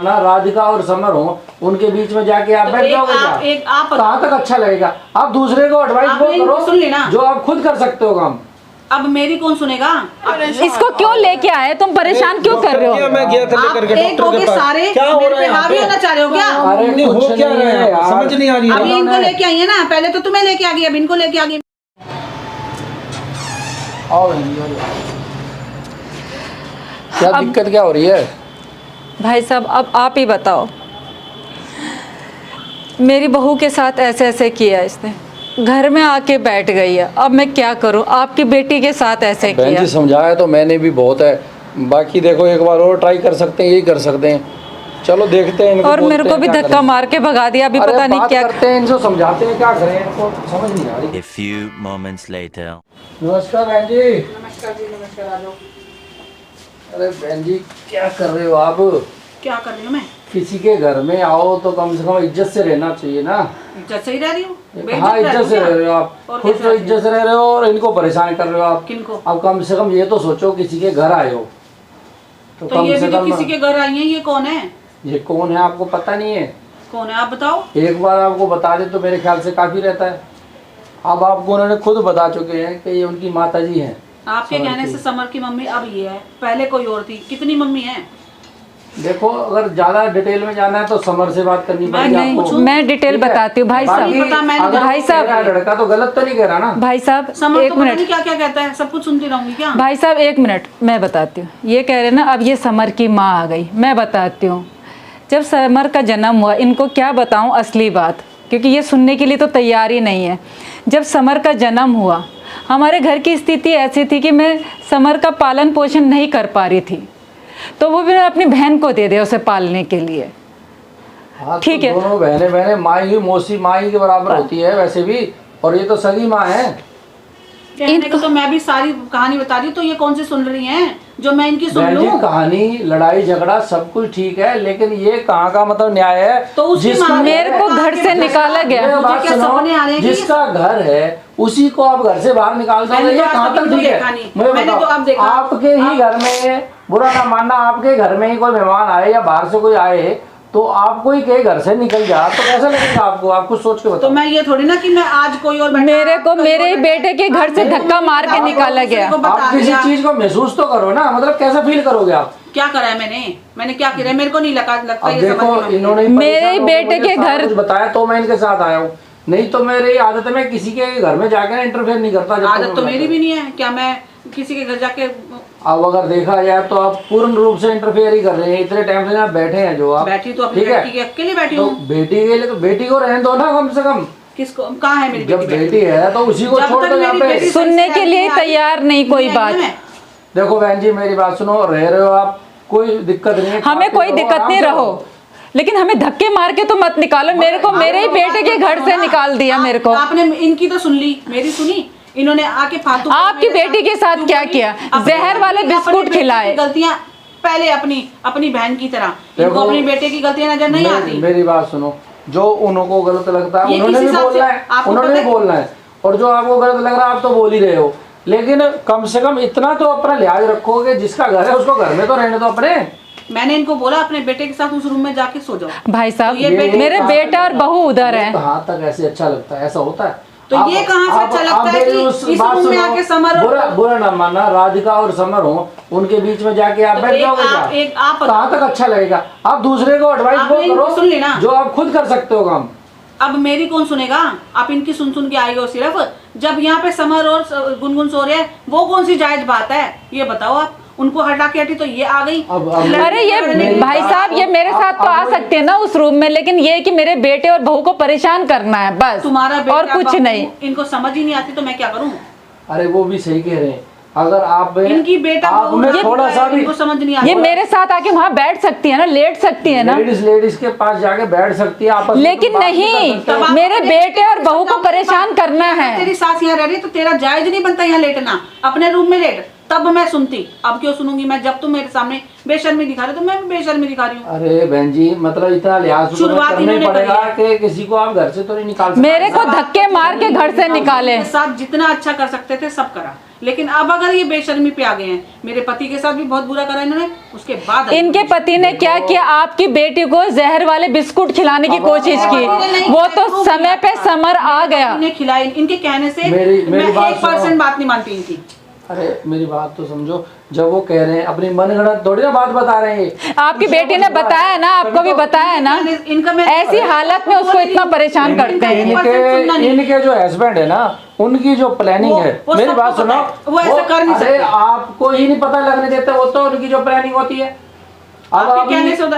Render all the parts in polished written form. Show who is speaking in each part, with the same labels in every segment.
Speaker 1: ना राधिका और समर हो, उनके बीच में जाके आप बैठ जाओगे क्या? कहाँ तक अच्छा लगेगा? आप दूसरे को एडवाइस करो
Speaker 2: सुन लेना
Speaker 1: जो आप खुद कर सकते हो काम।
Speaker 2: अब मेरी कौन सुनेगा?
Speaker 3: इसको क्यों लेके आए? तुम परेशान क्यों कर रहे हो?
Speaker 4: मैं गया था लेकर के डॉक्टर के पास।
Speaker 2: सारे
Speaker 4: क्या हो रहा है?
Speaker 2: हावी होना चाह रहे हो क्या?
Speaker 1: अरे
Speaker 4: नहीं हो क्या रहा है यार, समझ नहीं आ रही है।
Speaker 2: अभी इनको लेके आई है ना, पहले तो तुम्हें लेके आ गई, अब इनको लेके आ गई।
Speaker 1: क्या दिक्कत क्या हो रही है?
Speaker 3: भाई साहब अब आप ही बताओ। मेरी बहू के साथ ऐसे ऐसे किया इसने, घर में आके बैठ गई है, अब मैं क्या करूं? आपकी बेटी के साथ ऐसे
Speaker 1: बहन
Speaker 3: किया।
Speaker 1: जी समझाया तो मैंने भी बहुत है, बाकी देखो एक बार और ट्राई कर सकते हैं, यही कर सकते हैं। चलो देखते हैं इनको।
Speaker 3: और मेरे को भी धक्का मार के भगा दिया, अभी पता नहीं क्या
Speaker 1: करते हैं, इनको समझाते हैं क्या करें, इनको समझ नहीं आ रही।
Speaker 5: A few moments later.
Speaker 1: नमस्कार बहन जी।
Speaker 2: नमस्कार जी, नमस्कार। आ जाओ।
Speaker 1: अरे बहन जी क्या कर रहे हो आप?
Speaker 2: क्या कर रही हूँ मैं?
Speaker 1: किसी के घर में आओ तो कम से कम इज्जत से रहना चाहिए ना।
Speaker 2: इज्जत से ही रह रही हूँ।
Speaker 1: हाँ इज्जत से रह रहे हो आप, खुद तो इज्जत से रह रहे हो और इनको परेशान कर रहे हो आप।
Speaker 2: किनको?
Speaker 1: अब कम से कम ये तो सोचो किसी के घर आए हो
Speaker 2: तो ये भी तो किसी के घर आई है। ये कौन है?
Speaker 1: ये कौन है आपको पता नहीं है?
Speaker 2: कौन है आप बताओ।
Speaker 1: एक बार आपको बता दे तो मेरे ख्याल से काफी रहता है। अब आपको उन्होंने खुद बता चुके हैं कि ये उनकी माता जी हैं।
Speaker 2: आपके कहने से समर की मम्मी अब ये है, पहले कोई और थी। कितनी मम्मी है?
Speaker 1: देखो अगर ज्यादा डिटेल में जाना है तो समर से बात करनी पड़ेगी आपको।
Speaker 3: मैं डिटेल बताती हूँ भाई साहब। भाई साहब
Speaker 1: लड़का तो गलत तो नहीं कह रहा ना?
Speaker 3: भाई साहब
Speaker 2: समर
Speaker 3: एक
Speaker 2: तो पता
Speaker 3: मिनट,
Speaker 2: नहीं क्या क्या कहता है, सब कुछ सुनती रहूंगी क्या?
Speaker 3: भाई साहब एक मिनट मैं बताती हूँ। ये कह रहे ना अब ये समर की माँ आ गई, मैं बताती हूँ। जब समर का जन्म हुआ, इनको क्या बताऊँ असली बात, क्योंकि ये सुनने के लिए तो तैयार ही नहीं है। जब समर का जन्म हुआ, हमारे घर की स्थिति ऐसी थी कि मैं समर का पालन पोषण नहीं कर पा रही थी, तो वो भी अपनी बहन को दे दिया उसे पालने के लिए। ठीक है,
Speaker 1: दोनों बहने माई ही मौसी माई के बराबर होती है वैसे भी, और ये तो सगी माँ है।
Speaker 2: कहने को तो मैं भी सारी कहानी बता रही हूँ, तो ये कौन सी सुन रही हैं जो मैं इनकी सुन लूं?
Speaker 1: कहानी लड़ाई झगड़ा सब कुछ ठीक है, लेकिन ये कहाँ का मतलब न्याय है?
Speaker 2: तो
Speaker 3: मेरे को घर से निकाला गया।
Speaker 2: मुझे क्या सपने आ रहे हैं?
Speaker 1: जिसका घर है उसी को आप घर से बाहर निकाल दो, ये कहाँ तक ठीक है?
Speaker 2: मैंने तो अब देखा
Speaker 1: आपके ही घर में, बुरा ना मानना, आपके घर में ही कोई मेहमान आए या बाहर से कोई आए तो आपको ही के घर से निकल जा तो कैसा लगेगा आपको? आप कुछ सोच के बताओ।
Speaker 2: तो मैं ये थोड़ी ना कि मैं आज कोई और
Speaker 3: मेरे को मेरे ही बेटे के घर से धक्का मार के निकाला गया।
Speaker 1: आप किसी चीज को महसूस तो करो ना, मतलब कैसा फील करोगे आप?
Speaker 2: क्या करा है मैंने क्या किया? मेरे को नहीं लगता ये
Speaker 1: देखो इन्होंने
Speaker 3: मेरे ही बेटे के घर
Speaker 1: बताया तो मैं इनके साथ आया हूँ, नहीं तो मेरी आदत है मैं किसी के घर में जाके इंटरफेयर नहीं करता।
Speaker 2: आदत तो मेरी भी नहीं है, क्या मैं किसी के घर जाके?
Speaker 1: अब अगर देखा जाए तो आप पूर्ण रूप से इंटरफेयर ही कर रहे हैं। इतने टाइम से आप बैठे हैं जो आप
Speaker 2: बैठी तो अपनी बेटी के अकेले बैठी हूँ।
Speaker 1: तो बेटी के लिए तो बेटी को रहने दो ना कम से कम।
Speaker 2: किसको? कहाँ है मेरी
Speaker 1: जब बेटी है तो उसी को छोड़ दो यहाँ पे।
Speaker 3: सुनने के लिए तैयार नहीं कोई बात।
Speaker 1: देखो बहन जी मेरी बात सुनो, रह रहे हो आप, कोई दिक्कत नहीं है,
Speaker 3: हमें कोई दिक्कत नहीं, रहो, लेकिन हमें धक्के मार के तो मत निकालो। मेरे को मेरे ही बेटे के घर से निकाल दिया। मेरे को
Speaker 2: आपने इनकी तो सुन ली, मेरी सुनी? इन्होंने आके फालतू
Speaker 3: आपकी बेटी के साथ क्या किया? जहर वाले बिस्कुट खिलाए।
Speaker 2: गलतियां पहले अपनी बहन की तरह, इनको अपनी बेटे की गलतियां नजर नहीं आती।
Speaker 1: मेरी बात सुनो, जो उनको गलत लगता है उन्होंने भी बोलना है, उन्होंने भी बोलना है, और जो आपको गलत लग रहा है आप तो बोल ही रहे हो, लेकिन कम से कम इतना तो अपना लिहाज रखोगे, जिसका घर है उसको घर में तो रहने दो अपने।
Speaker 2: मैंने इनको बोला अपने बेटे के साथ उस रूम में जाके सो जाओ।
Speaker 3: भाई साहब मेरे बेटा और बहू उधर है।
Speaker 1: कहाँ तक ऐसे अच्छा लगता है? ऐसा होता है?
Speaker 2: तो ये कहाँ से अच्छा लगता है कि इस रूम में आके समर
Speaker 1: बुरा ना मानना, राधिका और समर हो, उनके बीच में जाके आप बैठ जाओगे क्या? कहाँ तक अच्छा लगेगा? आप दूसरे को एडवाइस करो
Speaker 2: सुन लेना
Speaker 1: जो आप खुद कर सकते हो काम।
Speaker 2: अब मेरी कौन सुनेगा? आप इनकी सुन के आई हो सिर्फ। जब यहाँ पे समर और गुनगुन सो रहे हैं, वो कौन सी जायज बात है ये बताओ आप? उनको हटा के हटी तो ये आ गई।
Speaker 3: अरे ये भाई साहब ये मेरे साथ तो आ सकते हैं ना उस रूम में, लेकिन ये कि मेरे बेटे और बहू को परेशान करना है बस,
Speaker 2: तुम्हारा बेटा
Speaker 3: और कुछ नहीं।
Speaker 2: इनको समझ ही नहीं आती तो मैं क्या करूँ?
Speaker 1: अरे वो भी सही कह रहे हैं, अगर आप
Speaker 2: इनकी बेटा
Speaker 1: थोड़ा सा भी
Speaker 2: समझ नहीं आता,
Speaker 3: ये मेरे साथ आके वहाँ बैठ सकती है ना, लेट सकती है ना,
Speaker 1: लेडीज के पास जाके बैठ सकती है आपस में,
Speaker 3: लेकिन नहीं मेरे बेटे और बहू को परेशान करना है।
Speaker 2: तेरी सास यहाँ रह रही तो तेरा जायज नहीं बनता यहाँ लेटना, अपने रूम में लेट, तब मैं सुनती। अब क्यों सुनूंगी मैं? जब तुम मेरे सामने बेशर्मी दिखा रहे तो मैं भी बेशर्मी दिखा रही हूँ।
Speaker 1: अरे बहन जी मतलब इतना लिहाज करना पड़ेगा कि किसी को आप घर से तो नहीं निकाल सकते।
Speaker 3: मेरे को धक्के मार के घर से निकाले।
Speaker 2: साथ जितना अच्छा कर सकते थे सब करा, लेकिन अब अगर ये बेशर्मी पे आ गए हैं, मेरे पति के साथ भी बहुत बुरा करा इन्होंने, उसके बाद
Speaker 3: इनके पति ने क्या किया, आपकी बेटी को जहर वाले बिस्कुट खिलाने की कोशिश की, वो तो समय पे समर आ गया।
Speaker 2: इन्हें खिलाए, इनके कहने से मैं 1% बात नहीं मानती इनकी।
Speaker 1: अरे मेरी बात तो समझो, जब वो कह रहे हैं अपनी मनगढ़ंत थोड़ी ना बात बता रहे हैं।
Speaker 3: आपकी बेटी ने बताया ना, आपको भी बताया ना,
Speaker 2: इनका मैं
Speaker 3: ऐसी हालत में उसको इतना परेशान करते हैं।
Speaker 1: इनके जो हस्बैंड है ना, उनकी जो प्लानिंग है, मेरी बात सुनो,
Speaker 2: वो ऐसा कर नहीं सकते।
Speaker 1: आपको ही नहीं पता लगने देते, वो तो उनकी जो प्लानिंग होती है। अब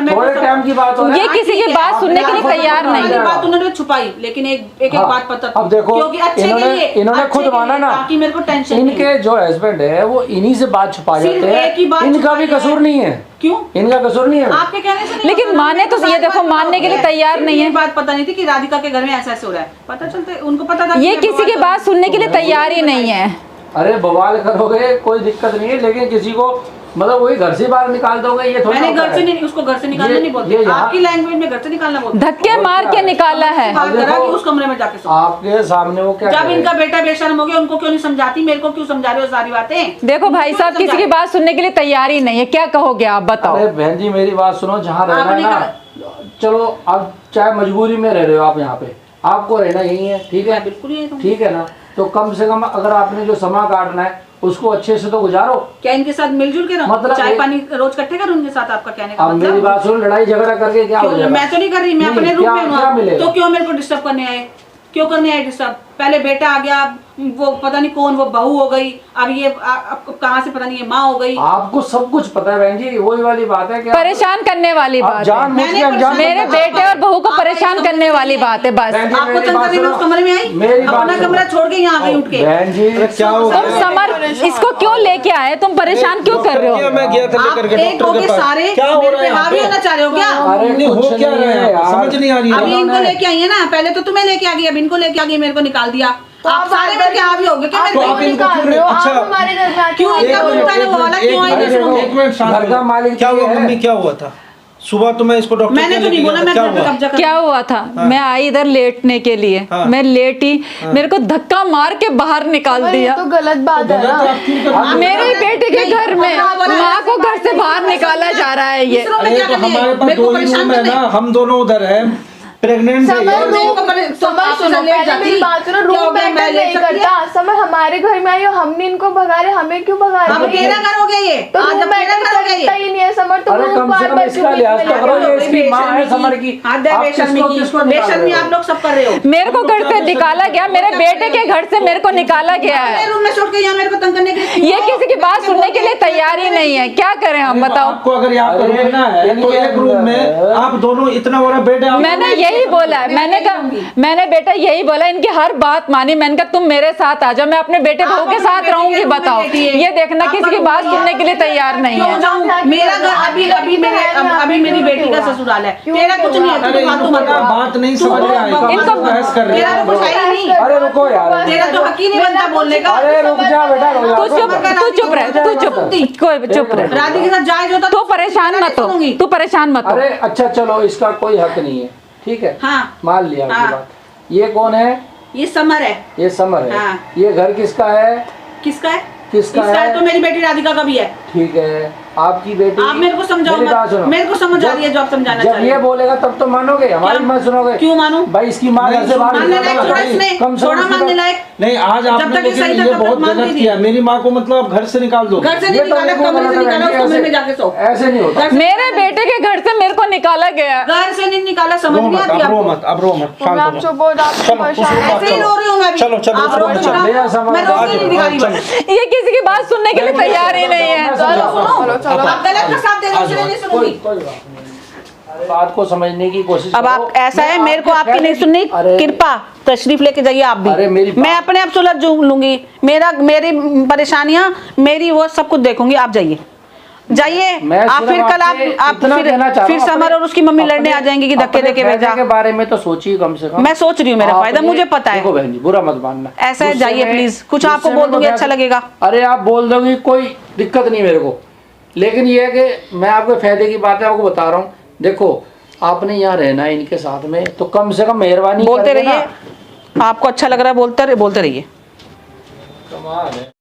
Speaker 1: थोड़े टाइम की बात हो रही है,
Speaker 3: ये किसी की बात सुनने के लिए तैयार नहीं है।
Speaker 2: बात उन्होंने छुपाई, लेकिन एक बात पता,
Speaker 1: अब देखो
Speaker 2: क्योंकि अच्छे के लिए,
Speaker 1: इन्होंने खुद माना ना,
Speaker 2: ताकि मेरे को टेंशन
Speaker 1: इनके जो हस्बैंड है वो इन्हीं से बात छुपा जाते हैं, इनका भी कसूर नहीं है।
Speaker 2: क्यों?
Speaker 1: इनका कसूर नहीं है
Speaker 2: आपके कहने से नहीं,
Speaker 3: लेकिन माने तो ये देखो, मानने के लिए तैयार नहीं है।
Speaker 2: बात पता नहीं थी कि राधिका के घर में ऐसा ऐसे हो रहा है, पता चलते उनको पता था।
Speaker 3: ये किसी की बात सुनने के लिए तैयार ही नहीं है।
Speaker 1: अरे बवाल करोगे कोई दिक्कत नहीं है, लेकिन किसी को मतलब वही घर से बाहर निकाल दोगे, ये थोड़ा
Speaker 2: मैंने घर से नहीं, उसको घर से निकालना नहीं बोलते, आपकी लैंग्वेज में घर से निकालना बोलते,
Speaker 3: धक्के मार के निकाला है।
Speaker 2: बात करा कि उस कमरे में जाके सो।
Speaker 1: आपके सामने वो क्या
Speaker 2: जब इनका बेटा बेशर्म हो गया, उनको क्यों नहीं समझाती, मेरे को क्यों समझा रहे हो सारी बातें?
Speaker 3: देखो भाई साहब, किसी की बात सुनने के लिए तैयार ही नहीं है, क्या कहोगे आप बताओ।
Speaker 1: अरे बहन जी मेरी बात सुनो, जहाँ रहना है ना, चलो अब चाहे मजबूरी में रह रहे हो आप यहाँ पे, आपको रहना यही है, ठीक है,
Speaker 2: बिल्कुल
Speaker 1: ठीक है ना, तो कम से कम अगर आपने जो समय काटना है उसको अच्छे से तो गुजारो।
Speaker 2: क्या इनके साथ मिलजुल के रहो,
Speaker 1: मतलब
Speaker 2: चाय पानी रोज इकट्ठे करो उनके साथ, आपका कहने का
Speaker 1: अब मेरी बात सुनो, लड़ाई झगड़ा करके क्या हो जाएगा?
Speaker 2: मैं तो नहीं कर रही, मैं अपने रूप में हूँ, तो क्यों मेरे को डिस्टर्ब करने आए, क्यों करने आए डिस्टर्ब? पहले बेटा आ गया, वो पता नहीं कौन, वो बहू हो गई, अब ये कहाँ से पता नहीं, ये माँ हो गई।
Speaker 1: आपको सब कुछ पता है बहन जी, वही वाली बात है,
Speaker 3: परेशान करने वाली बात है, मेरे बेटे और बहू को परेशान करने वाली बात है बस।
Speaker 2: आपको तंग करने में उस कमरे में आई, अपना कमरा छोड़ के यहाँ आ गई उठ के।
Speaker 1: बहन जी क्या हो
Speaker 3: तुम समर इसको क्यों लेके आए, तुम परेशान क्यों कर रहे हो?
Speaker 4: मैं गया था लेकर के
Speaker 2: एक हो
Speaker 4: डॉक्टर
Speaker 2: के
Speaker 4: के पास।
Speaker 2: सारे
Speaker 4: क्या हो रहा है
Speaker 2: हावी होना चाह रहे हो क्या?
Speaker 1: अरे
Speaker 4: हो क्या रहा है यार, समझ नहीं आ रही है।
Speaker 2: अभी इनको लेके आई है ना, पहले तो तुम्हें लेके आ गई, अब इनको लेके आ गई, मेरे को निकाल दिया।
Speaker 6: तो
Speaker 2: आप सारे मिलके हावी हो गए क्या?
Speaker 6: आप
Speaker 2: मेरे को
Speaker 6: निकाल रहे हो, आप हमारे घर में आके
Speaker 2: क्यों इनका कोई उठाने वाला क्यों आई नहीं सुनो?
Speaker 4: एक मिनट शांत
Speaker 1: घर का
Speaker 4: रहो।
Speaker 1: मालिक
Speaker 4: क्या हुआ
Speaker 1: ये है।
Speaker 4: मम्मी, क्या हुआ था सुबह? तो मैं इसको डॉक्टर
Speaker 2: मैंने तो नहीं बोला, मैं घर पे कब्जा कर।
Speaker 3: क्या हुआ था? मैं आई इधर लेटने के लिए, मैं लेटी, मेरे को धक्का मार के बाहर निकाल
Speaker 6: ये
Speaker 3: दिया।
Speaker 6: तो गलत बात है ना।
Speaker 3: मेरे बेटे के घर में माँ को घर से बाहर निकाला जा रहा है ये।
Speaker 2: इस रूम में
Speaker 4: अरे
Speaker 2: क्या
Speaker 4: तो
Speaker 2: करने?
Speaker 4: हमारे पास
Speaker 2: मेरे को
Speaker 4: दो ही
Speaker 2: परेशान
Speaker 4: रूम है
Speaker 2: करने?
Speaker 4: ना, हम दोनों उधर है, प्रेग्नेंट है
Speaker 6: समर
Speaker 4: ये।
Speaker 6: रूम समर सुनो, पहले मेरी बात सुनो, रूम मैटर नहीं करता। समर हमारे घर में आई हो, हमने इनको भगा रहे, हमें क्यों भगा
Speaker 2: अब
Speaker 6: रहे?
Speaker 2: अकेला करोगे ये?
Speaker 6: तो
Speaker 2: आज
Speaker 6: रूम
Speaker 2: अकेला
Speaker 6: मैटर
Speaker 2: करोगे
Speaker 6: करता
Speaker 2: ये?
Speaker 6: ही नहीं है समर, तो
Speaker 1: अरे
Speaker 6: रूम
Speaker 1: कम से
Speaker 6: बार
Speaker 1: कम
Speaker 6: बार
Speaker 1: इसका
Speaker 6: क्यों
Speaker 1: लिहाज
Speaker 6: बीच
Speaker 1: तो
Speaker 6: में
Speaker 1: करो,
Speaker 6: लगे?
Speaker 1: ये इसकी माँ है समर की,
Speaker 2: हाथ दे
Speaker 1: आप
Speaker 2: बेशर्मी
Speaker 1: किसको
Speaker 2: की,
Speaker 1: किसको निकाल
Speaker 2: बेशर्मी
Speaker 1: रहे हो?
Speaker 2: आप लोग सब कर रहे हो।
Speaker 3: मेरे को घर से निकाला गया, मेरे बेटे के घर से मेरे को निकाला गया है।
Speaker 2: रूम में छोड़ के यहाँ मेरे को तंग करने के लिए
Speaker 3: ये किसी की बात सुनने के लिए तैयार ही नहीं है, क्या करें हम बताओ।
Speaker 4: आपको अगर यहाँ पे रहना है तो एक रूम में आप दोनों, इतना बड़ा बेड है।
Speaker 3: मैंने यही बोला है, मैंने कहा, मैंने बेटा यही बोला, इनकी हर बात मानी। मैंने कहा तुम मेरे साथ आ जाओ, मैं अपने बेटे बहू के साथ रहूंगी। बताओ, ये देखना किसी की बात सुनने के लिए तैयार नहीं
Speaker 2: क्यों
Speaker 3: है।
Speaker 2: जाऊं? मेरा घर अभी मेरी बेटी का ससुराल है, तेरा कुछ नहीं है,
Speaker 4: अरे
Speaker 2: तू फालतू मत बोल।
Speaker 4: बात नहीं समझ में आएगा,
Speaker 3: इनको
Speaker 4: बहस कर रहे
Speaker 2: तेरा
Speaker 4: हैं।
Speaker 2: तो कुछ है ही नहीं,
Speaker 1: अरे रुको यार,
Speaker 2: तेरा तो हक ही नहीं बनता बोलने का।
Speaker 1: अरे रुक जा बेटा, रुक जा।
Speaker 3: तू चुप रह, तू चुप, कोई चुप रह।
Speaker 2: राधे के साथ जायज होता
Speaker 3: तू परेशान मत हो, तू परेशान मत हो।
Speaker 1: अरे अच्छा चलो, इसका कोई हक नहीं है, ठीक है,
Speaker 2: हाँ
Speaker 1: मान लिया आपकी
Speaker 2: हाँ।
Speaker 1: बात। ये कौन है?
Speaker 2: ये समर है।
Speaker 1: ये समर है।
Speaker 2: हाँ।
Speaker 1: ये घर किसका है?
Speaker 2: किसका है?
Speaker 1: किसका
Speaker 2: इसका
Speaker 1: है?
Speaker 2: तो मेरी बेटी राधिका का भी है।
Speaker 1: ठीक है, आपकी बेटी।
Speaker 2: आप मेरे को समझाओ
Speaker 1: मेरी बात
Speaker 2: मत,
Speaker 1: सुनो।
Speaker 2: मेरे को समझ आ रही है जो आप समझाना
Speaker 1: जब
Speaker 2: चाहिए।
Speaker 1: ये बोलेगा तब तो मानोगे, हमारी मत सुनोगे।
Speaker 2: क्यों मानूं?
Speaker 1: भाई इसकी माँ घर से बाहर
Speaker 2: मानने
Speaker 1: निकल
Speaker 2: लायक
Speaker 1: गई।
Speaker 2: थोड़ा इसमें,
Speaker 1: कम से
Speaker 2: थोड़ा
Speaker 1: कम
Speaker 2: मानने लायक।
Speaker 4: नहीं आज
Speaker 2: जब
Speaker 4: आपने
Speaker 2: तक ये
Speaker 4: लेकिन
Speaker 2: सही था,
Speaker 4: ये
Speaker 2: तब तक
Speaker 4: बहुत
Speaker 2: मान
Speaker 4: गलत
Speaker 2: लीजिए।
Speaker 4: किया। मेरी माँ को मतलब घर से निकाल दो।
Speaker 2: घर से नहीं
Speaker 1: ये तो
Speaker 2: निकाला,
Speaker 1: बिल्कुल
Speaker 2: कमरे से
Speaker 1: गलत है,
Speaker 2: निकाला, उस कमरे में जाके सो।
Speaker 1: ऐसे नहीं होता।
Speaker 3: मेरे बेटे के घर से मेरे को निकाला गया।
Speaker 2: घर से नहीं निकाला, समझ नहीं आती
Speaker 4: अब रो
Speaker 2: आपको?
Speaker 4: मत, अब रो मत, शांत
Speaker 6: आप
Speaker 4: हो
Speaker 6: चुप
Speaker 4: जाओ।
Speaker 6: हो जाओ,
Speaker 4: चलो, उस रूम में
Speaker 2: ऐसे ही रो रही हूँ मैं भी।
Speaker 4: चलो, चलो,
Speaker 2: आप
Speaker 4: उस
Speaker 2: रो
Speaker 4: रूम में
Speaker 2: तो
Speaker 4: चलो।
Speaker 1: मेरा
Speaker 2: रहा,
Speaker 1: समाज
Speaker 2: मैं रो
Speaker 1: आज
Speaker 2: के नहीं दिखा रही बस।
Speaker 3: ये किसी की बात सुनने के लिए तैयार ही नहीं है।
Speaker 2: आप गलत का साथ दे रहे हो, इसलिए नहीं सुनूंगी।
Speaker 1: कोई बात नहीं, बात को समझने की कोशिश
Speaker 2: अब
Speaker 1: करो।
Speaker 2: आप ऐसा है,
Speaker 1: मैं
Speaker 2: मेरे को आपकी
Speaker 1: आपके
Speaker 2: नहीं सुननी,
Speaker 1: अरे,
Speaker 2: कृपा तशरीफ लेके जाइए आप भी।
Speaker 1: अरे मेरी
Speaker 2: मैं अपने आप सुलझ लूंगी, मेरी परेशानियां, मेरी वो सब कुछ देखूंगी। आप जाइए, जाइए।
Speaker 1: मैं
Speaker 2: आप
Speaker 1: सिर्फ
Speaker 2: फिर कल
Speaker 1: आपसे
Speaker 2: आप
Speaker 1: इतना कहना चाह रहा
Speaker 2: फिर
Speaker 1: हूं,
Speaker 2: समर और उसकी मम्मी लड़ने आ जाएंगी कि धक्के
Speaker 1: अपने
Speaker 2: देके
Speaker 1: फायदे
Speaker 2: भेजा।
Speaker 1: के बारे में तो सोचिए कम से कम।
Speaker 2: मैं सोच रही हूँ, मेरा फायदा
Speaker 1: आपने-
Speaker 2: मुझे पता है।
Speaker 1: देखो बहन जी, बुरा मत मानना।
Speaker 2: ऐसा है,
Speaker 1: गुस्से
Speaker 2: जाइए
Speaker 1: में-
Speaker 2: प्लीज, कुछ
Speaker 1: गुस्से
Speaker 2: आपको
Speaker 1: में
Speaker 2: बोल
Speaker 1: तो
Speaker 2: दूंगी,
Speaker 1: क्या-
Speaker 2: अच्छा लगेगा।
Speaker 1: अरे आप बोल दोगी, कोई दिक्कत नहीं मेरे को, लेकिन ये है कि मैं आपके फायदे की बातें आपको बता रहा हूँ। देखो आपने यहाँ रहना है इनके साथ में, तो कम से कम मेहरबानी
Speaker 2: बोलते
Speaker 1: करके ना-
Speaker 2: रहिए, आपको अच्छा लग रहा है बोलते रहिए।
Speaker 1: कमाल है।